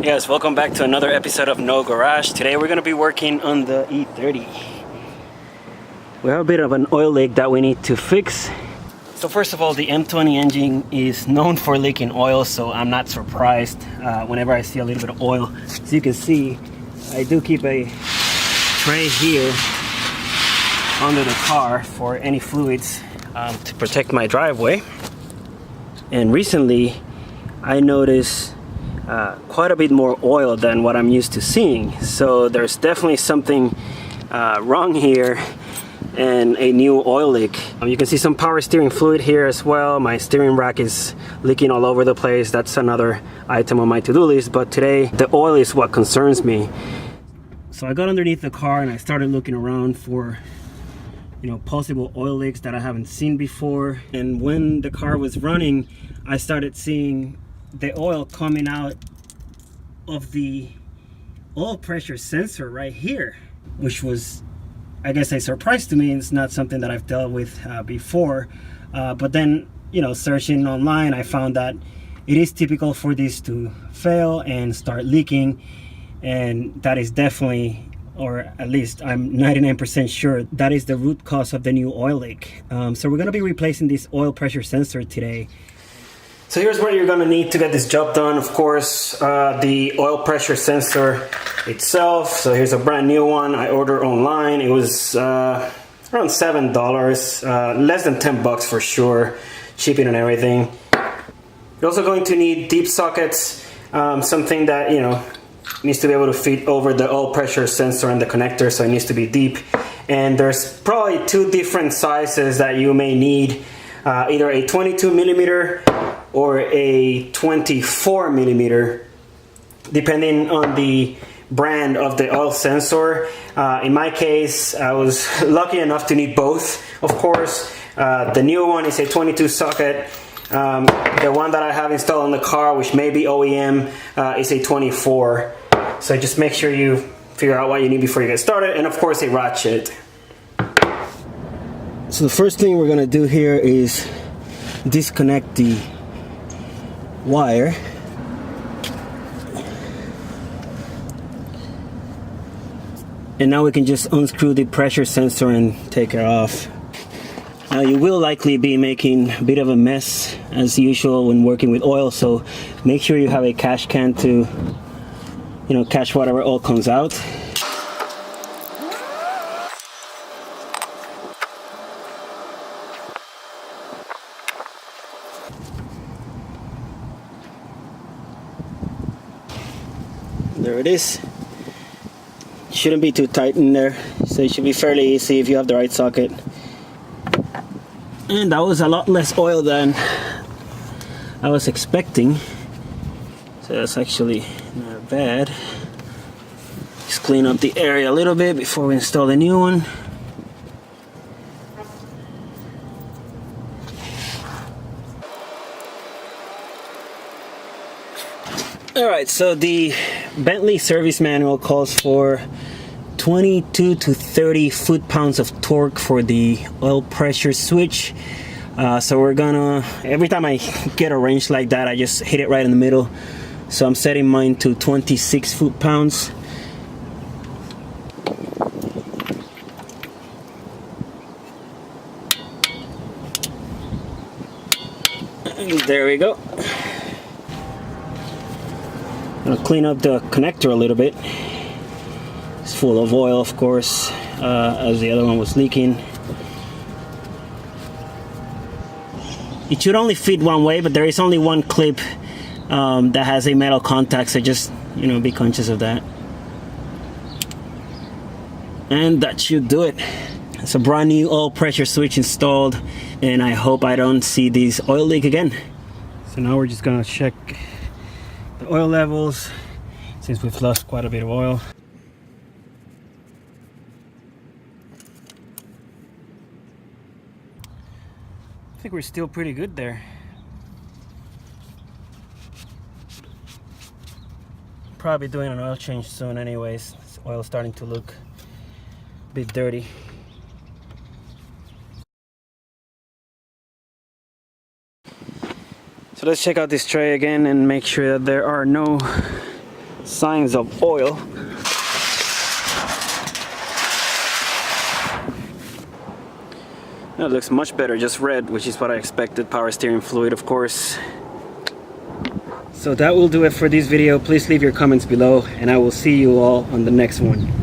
Yes, welcome back to another episode of No Garage. Today we're going to be working on the E30. We have a bit of an oil leak that we need to fix. So first of all, the M20 engine is known for leaking oil, so I'm not surprised whenever I see a little bit of oil. As you can see, I do keep a tray here under the car for any fluids to protect my driveway. And recently I noticed quite a bit more oil than what I'm used to seeing. So there's definitely something wrong here and a new oil leak. You can see some power steering fluid here as well. My steering rack is leaking all over the place. That's another item on my to-do list, but today the oil is what concerns me. So I got underneath the car and I started looking around for possible oil leaks that I haven't seen before. And when the car was running, I started seeing the oil coming out of the oil pressure sensor right here, which was, I guess, a surprise to me. It's not something that I've dealt with before, but then searching online, I found that it is typical for this to fail and start leaking, and that is definitely, or at least I'm 99% sure, that is the root cause of the new oil leak. So we're going to be replacing this oil pressure sensor today. So here's what you're going to need to get this job done. Of course, the oil pressure sensor itself. So here's a brand new one I ordered online. It was around $7, less than 10 bucks for sure, shipping and everything. You're also going to need deep sockets, something that needs to be able to fit over the oil pressure sensor and the connector, so it needs to be deep. And there's probably two different sizes that you may need, either a 22 millimeter or a 24 millimeter, depending on the brand of the oil sensor. In my case, I was lucky enough to need both, of course. The new one is a 22 socket. The one that I have installed on the car, which may be OEM, is a 24. So just make sure you figure out what you need before you get started, and of course a ratchet. So the first thing we're gonna do here is disconnect the wire. And now we can just unscrew the pressure sensor and take it off. Now you will likely be making a bit of a mess as usual when working with oil, so make sure you have a catch can to catch whatever oil comes out. There it is. Shouldn't be too tight in there, so it should be fairly easy if you have the right socket. And that was a lot less oil than I was expecting, so that's actually not bad. Just clean up the area a little bit before we install the new one. Alright, so the Bentley service manual calls for 22 to 30 foot-pounds of torque for the oil pressure switch. So we're gonna, every time I get a range like that, I just hit it right in the middle. So I'm setting mine to 26 foot-pounds. And there we go. I'm gonna clean up the connector a little bit. It's full of oil, of course, as the other one was leaking. It should only fit one way, but there is only one clip that has a metal contact, so just be conscious of that. And that should do it. It's a brand new oil pressure switch installed, and I hope I don't see this oil leak again. So now we're just gonna check the oil levels, since we've lost quite a bit of oil. I think we're still pretty good there. Probably doing an oil change soon anyways. This oil's starting to look a bit dirty. So let's check out this tray again and make sure that there are no signs of oil. That looks much better, just red, which is what I expected. Power steering fluid, of course. So that will do it for this video. Please leave your comments below, and I will see you all on the next one.